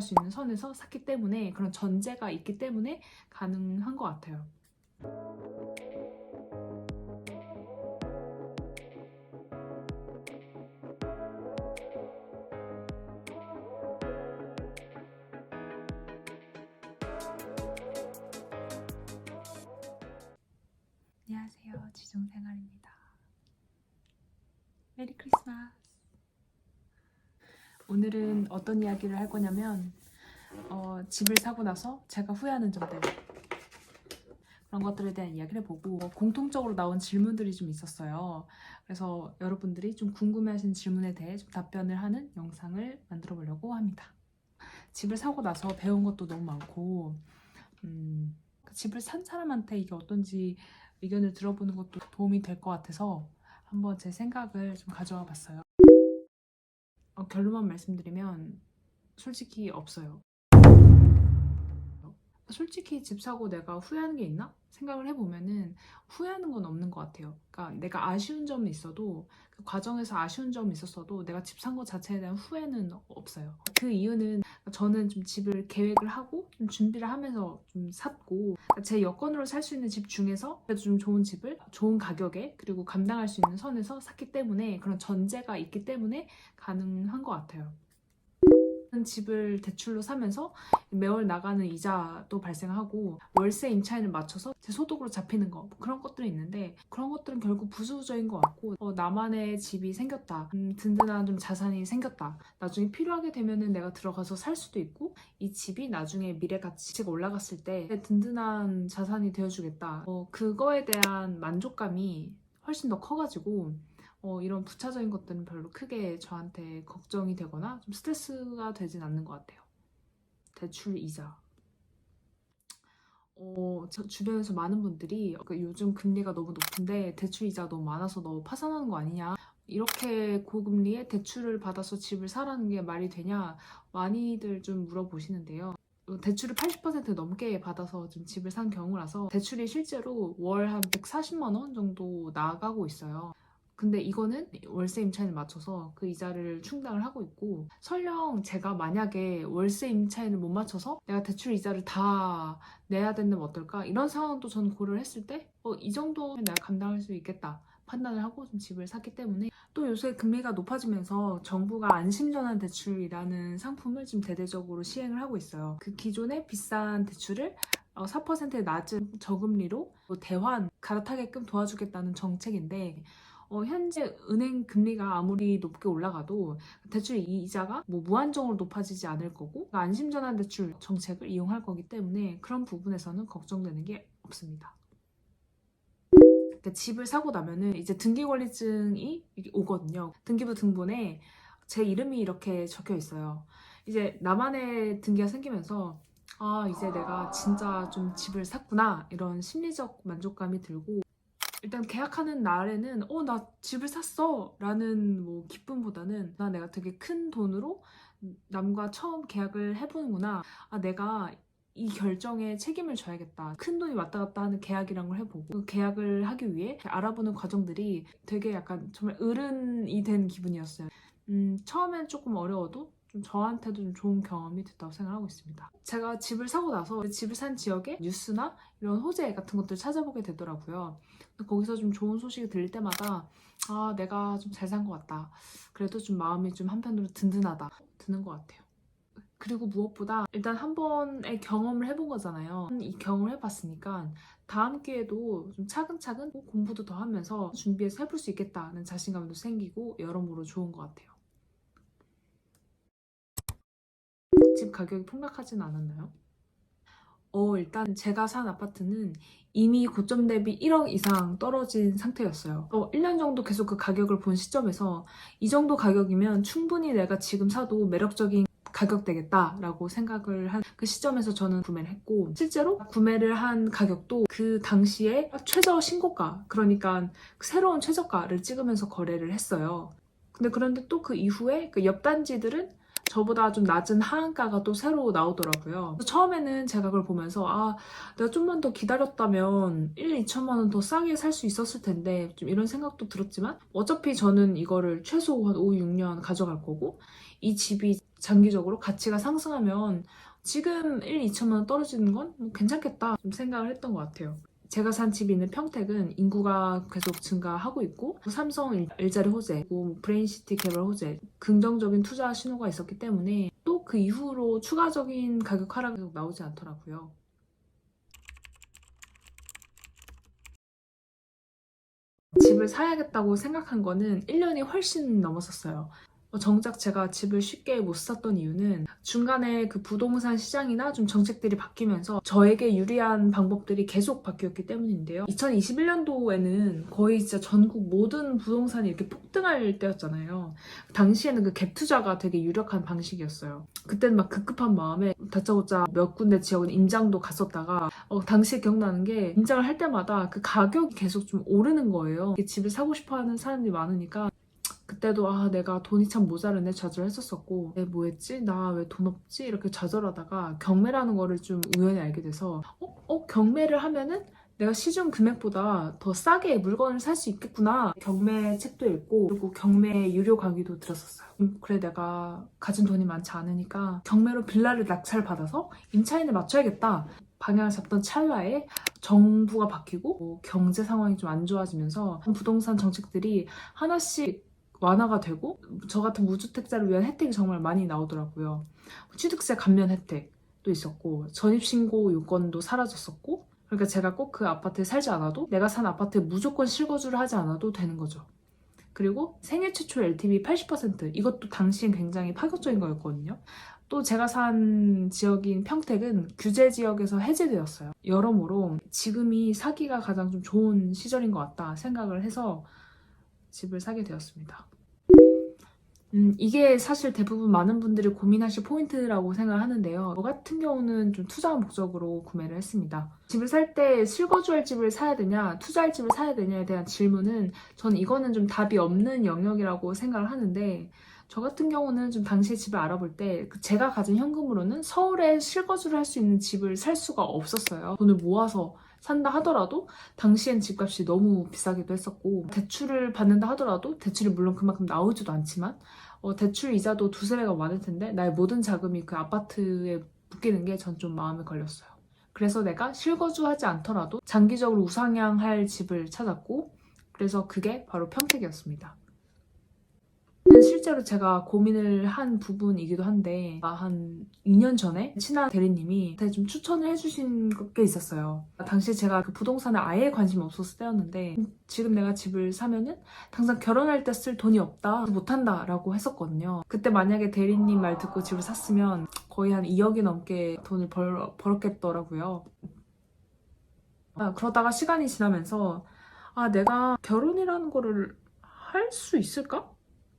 수 있는 선에서 샀기 때문에 그런 전제가 있기 때문에 가능한 것 같아요. 안녕하세요, 지중생활입니다. 메리 크리스마스. 오늘은 어떤 이야기를 할 거냐면 집을 사고 나서 제가 후회하는 점들, 그런 것들에 대한 이야기를 해보고 공통적으로 나온 질문들이 좀 있었어요. 그래서 여러분들이 좀 궁금해하시는 질문에 대해 좀 답변을 하는 영상을 만들어 보려고 합니다. 집을 사고 나서 배운 것도 너무 많고 집을 산 사람한테 이게 어떤지 의견을 들어보는 것도 도움이 될 것 같아서 한번 제 생각을 좀 가져와 봤어요. 결론만 말씀드리면 솔직히 없어요. 솔직히 집 사고 내가 후회하는 게 있나? 생각을 해보면은 후회하는 건 없는 것 같아요. 그러니까 내가 아쉬운 점은 있어도 그 과정에서 아쉬운 점이 있었어도 내가 집 산 것 자체에 대한 후회는 없어요. 그 이유는 저는 좀 집을 계획을 하고 좀 준비를 하면서 좀 샀고 제 여건으로 살 수 있는 집 중에서 그래도 좀 좋은 집을 좋은 가격에 그리고 감당할 수 있는 선에서 샀기 때문에 그런 전제가 있기 때문에 가능한 것 같아요. 집을 대출로 사면서 매월 나가는 이자도 발생하고 월세 임차인을 맞춰서 제 소득으로 잡히는 거 그런 것들이 있는데 그런 것들은 결국 부수적인 것 같고 나만의 집이 생겼다, 든든한 좀 자산이 생겼다, 나중에 필요하게 되면은 내가 들어가서 살 수도 있고 이 집이 나중에 미래 가치가 올라갔을 때 든든한 자산이 되어주겠다, 그거에 대한 만족감이 훨씬 더 커가지고 이런 부차적인 것들은 별로 크게 저한테 걱정이 되거나 좀 스트레스가 되진 않는 것 같아요. 대출 이자. 저 주변에서 많은 분들이 요즘 금리가 너무 높은데 대출 이자가 너무 많아서 너 파산하는 거 아니냐? 이렇게 고금리에 대출을 받아서 집을 사라는 게 말이 되냐? 많이들 좀 물어보시는데요. 대출을 80% 넘게 받아서 좀 집을 산 경우라서 대출이 실제로 월 한 140만 원 정도 나가고 있어요. 근데 이거는 월세 임차인을 맞춰서 그 이자를 충당을 하고 있고 설령 제가 만약에 월세 임차인을 못 맞춰서 내가 대출 이자를 다 내야 된다면 어떨까? 이런 상황도 저는 고려를 했을 때 이 정도는 내가 감당할 수 있겠다 판단을 하고 좀 집을 샀기 때문에 또 요새 금리가 높아지면서 정부가 안심전환 대출이라는 상품을 지금 대대적으로 시행을 하고 있어요. 그 기존의 비싼 대출을 4%의 낮은 저금리로 대환 갈아타게끔 도와주겠다는 정책인데 현재 은행 금리가 아무리 높게 올라가도 대출 이자가 무한정으로 높아지지 않을 거고 안심전환 대출 정책을 이용할 거기 때문에 그런 부분에서는 걱정되는 게 없습니다. 집을 사고 나면은 이제 등기권리증이 오거든요. 등기부 등본에 제 이름이 이렇게 적혀 있어요. 이제 나만의 등기가 생기면서 이제 내가 진짜 좀 집을 샀구나 이런 심리적 만족감이 들고 일단 계약하는 날에는 나 집을 샀어 라는 뭐 기쁨보다는 내가 되게 큰 돈으로 남과 처음 계약을 해보는구나, 내가 이 결정에 책임을 져야겠다, 큰 돈이 왔다 갔다 하는 계약이란 걸 해보고 그 계약을 하기 위해 알아보는 과정들이 되게 약간 정말 어른이 된 기분이었어요. 처음엔 조금 어려워도 좀 저한테도 좀 좋은 경험이 됐다고 생각하고 있습니다. 제가 집을 사고 나서 집을 산 지역의 뉴스나 이런 호재 같은 것들 찾아보게 되더라고요. 거기서 좀 좋은 소식이 들릴 때마다 내가 좀 잘 산 것 같다, 그래도 좀 마음이 좀 한편으로 든든하다 드는 것 같아요. 그리고 무엇보다 일단 한 번의 경험을 해본 거잖아요. 이 경험을 해봤으니까 다음 기회도 좀 차근차근 공부도 더 하면서 준비해서 해볼 수 있겠다는 자신감도 생기고 여러모로 좋은 것 같아요. 집 가격이 폭락하진 않았나요? 일단 제가 산 아파트는 이미 고점 대비 1억 이상 떨어진 상태였어요. 1년 정도 계속 그 가격을 본 시점에서 이 정도 가격이면 충분히 내가 지금 사도 매력적인 가격대겠다라고 생각을 한 그 시점에서 저는 구매를 했고, 실제로 구매를 한 가격도 그 당시에 최저 신고가, 그러니까 새로운 최저가를 찍으면서 거래를 했어요. 그런데 또 그 이후에 그 옆 단지들은 저보다 좀 낮은 하한가가 또 새로 나오더라고요. 처음에는 제가 그걸 보면서 내가 좀만 더 기다렸다면 1, 2천만 원 더 싸게 살 수 있었을 텐데 좀 이런 생각도 들었지만 어차피 저는 이거를 최소 한 5, 6년 가져갈 거고 이 집이 장기적으로 가치가 상승하면 지금 1, 2천만 원 떨어지는 건 뭐 괜찮겠다 좀 생각을 했던 것 같아요. 제가 산 집이 있는 평택은 인구가 계속 증가하고 있고 삼성 일자리 호재, 브레인시티 개발 호재, 긍정적인 투자 신호가 있었기 때문에 또 그 이후로 추가적인 가격 하락이 계속 나오지 않더라고요. 집을 사야겠다고 생각한 거는 1년이 훨씬 넘었었어요. 정작 제가 집을 쉽게 못 샀던 이유는 중간에 그 부동산 시장이나 좀 정책들이 바뀌면서 저에게 유리한 방법들이 계속 바뀌었기 때문인데요. 2021년도에는 거의 진짜 전국 모든 부동산이 이렇게 폭등할 때였잖아요. 당시에는 그 갭 투자가 되게 유력한 방식이었어요. 그때는 막 급급한 마음에 다짜고짜 몇 군데 지역은 임장도 갔었다가 당시에 기억나는 게 임장을 할 때마다 그 가격이 계속 좀 오르는 거예요. 집을 사고 싶어하는 사람들이 많으니까 그때도 내가 돈이 참 모자르네 좌절했었었고 뭐 했지? 나 왜 돈 없지? 이렇게 좌절하다가 경매라는 거를 좀 우연히 알게 돼서 경매를 하면은 내가 시중 금액보다 더 싸게 물건을 살 수 있겠구나. 경매 책도 읽고 그리고 경매 유료 강의도 들었었어요. 그래 내가 가진 돈이 많지 않으니까 경매로 빌라를 낙찰받아서 임차인을 맞춰야겠다. 방향을 잡던 찰나에 정부가 바뀌고 경제 상황이 좀 안 좋아지면서 부동산 정책들이 하나씩 완화가 되고 저 같은 무주택자를 위한 혜택이 정말 많이 나오더라고요. 취득세 감면 혜택도 있었고 전입신고 요건도 사라졌었고 그러니까 제가 꼭 그 아파트에 살지 않아도 내가 산 아파트에 무조건 실거주를 하지 않아도 되는 거죠. 그리고 생애 최초 LTV 80% 이것도 당시엔 굉장히 파격적인 거였거든요. 또 제가 산 지역인 평택은 규제 지역에서 해제되었어요. 여러모로 지금이 사기가 가장 좀 좋은 시절인 것 같다 생각을 해서 집을 사게 되었습니다. 이게 사실 대부분 많은 분들이 고민하실 포인트라고 생각을 하는데요. 저 같은 경우는 좀 투자 목적으로 구매를 했습니다. 집을 살 때 실거주할 집을 사야 되냐, 투자할 집을 사야 되냐에 대한 질문은 저는 이거는 좀 답이 없는 영역이라고 생각을 하는데 저 같은 경우는 좀 당시에 집을 알아볼 때 제가 가진 현금으로는 서울에 실거주를 할 수 있는 집을 살 수가 없었어요. 돈을 모아서 산다 하더라도 당시엔 집값이 너무 비싸기도 했었고 대출을 받는다 하더라도 대출이 물론 그만큼 나오지도 않지만 대출 이자도 두세 배가 많을 텐데 나의 모든 자금이 그 아파트에 묶이는 게 전 좀 마음에 걸렸어요. 그래서 내가 실거주하지 않더라도 장기적으로 우상향할 집을 찾았고 그래서 그게 바로 평택이었습니다. 실제로 제가 고민을 한 부분이기도 한데 한 2년 전에 친한 대리님이 저한테 좀 추천을 해주신 게 있었어요. 당시 제가 그 부동산에 아예 관심이 없었을 때였는데 지금 내가 집을 사면은 당장 결혼할 때 쓸 돈이 없다 못한다 라고 했었거든요. 그때 만약에 대리님 말 듣고 집을 샀으면 거의 한 2억이 넘게 돈을 벌었겠더라고요. 그러다가 시간이 지나면서 내가 결혼이라는 거를 할 수 있을까?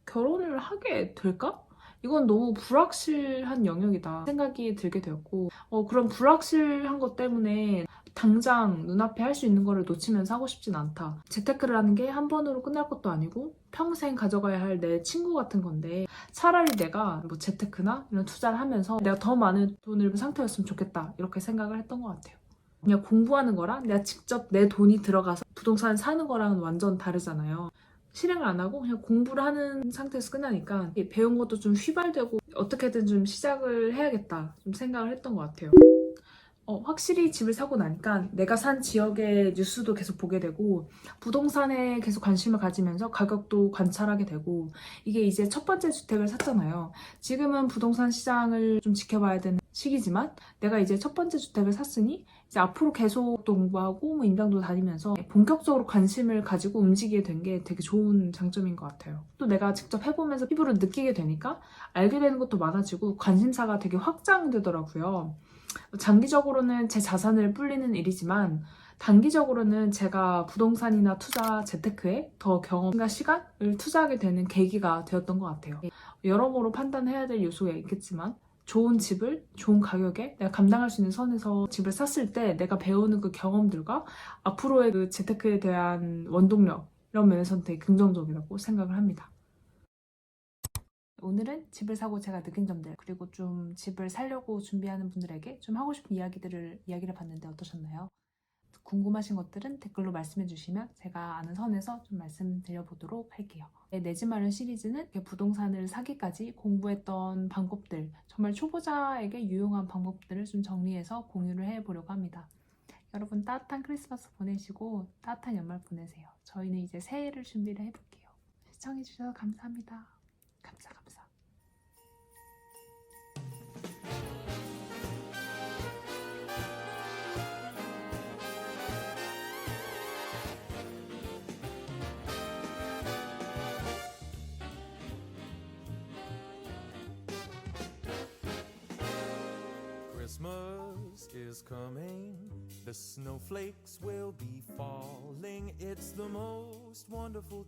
결혼을 하게 될까? 이건 너무 불확실한 영역이다 생각이 들게 되었고 그런 불확실한 것 때문에 당장 눈앞에 할 수 있는 거를 놓치면서 하고 싶진 않다. 재테크를 하는 게 한 번으로 끝날 것도 아니고 평생 가져가야 할 내 친구 같은 건데 차라리 내가 뭐 재테크나 이런 투자를 하면서 내가 더 많은 돈을 번 상태였으면 좋겠다 이렇게 생각을 했던 것 같아요. 그냥 공부하는 거랑 내가 직접 내 돈이 들어가서 부동산 사는 거랑은 완전 다르잖아요. 실행을 안 하고 그냥 공부를 하는 상태에서 끝나니까 배운 것도 좀 휘발되고 어떻게든 좀 시작을 해야겠다 좀 생각을 했던 것 같아요. 확실히 집을 사고 나니까 내가 산 지역의 뉴스도 계속 보게 되고 부동산에 계속 관심을 가지면서 가격도 관찰하게 되고 이게 이제 첫 번째 주택을 샀잖아요. 지금은 부동산 시장을 좀 지켜봐야 되는 시기지만 내가 이제 첫 번째 주택을 샀으니 이제 앞으로 계속 또 공부하고 뭐 임장도 다니면서 본격적으로 관심을 가지고 움직이게 된 게 되게 좋은 장점인 것 같아요. 또 내가 직접 해보면서 피부로 느끼게 되니까 알게 되는 것도 많아지고 관심사가 되게 확장되더라고요. 장기적으로는 제 자산을 불리는 일이지만 단기적으로는 제가 부동산이나 투자, 재테크에 더 경험과 시간을 투자하게 되는 계기가 되었던 것 같아요. 여러모로 판단해야 될 요소가 있겠지만 좋은 집을 좋은 가격에 내가 감당할 수 있는 선에서 집을 샀을 때 내가 배우는 그 경험들과 앞으로의 그 재테크에 대한 원동력 이런 면에서는 되게 긍정적이라고 생각을 합니다. 오늘은 집을 사고 제가 느낀 점들 그리고 좀 집을 사려고 준비하는 분들에게 좀 하고 싶은 이야기를 봤는데 어떠셨나요? 궁금하신 것들은 댓글로 말씀해 주시면 제가 아는 선에서 좀 말씀드려 보도록 할게요. 내 집 마련 시리즈는 부동산을 사기까지 공부했던 방법들, 정말 초보자에게 유용한 방법들을 좀 정리해서 공유를 해보려고 합니다. 여러분 따뜻한 크리스마스 보내시고 따뜻한 연말 보내세요. 저희는 이제 새해를 준비를 해볼게요. 시청해주셔서 감사합니다. 감사. Christmas is coming, the snowflakes will be falling. It's the most wonderful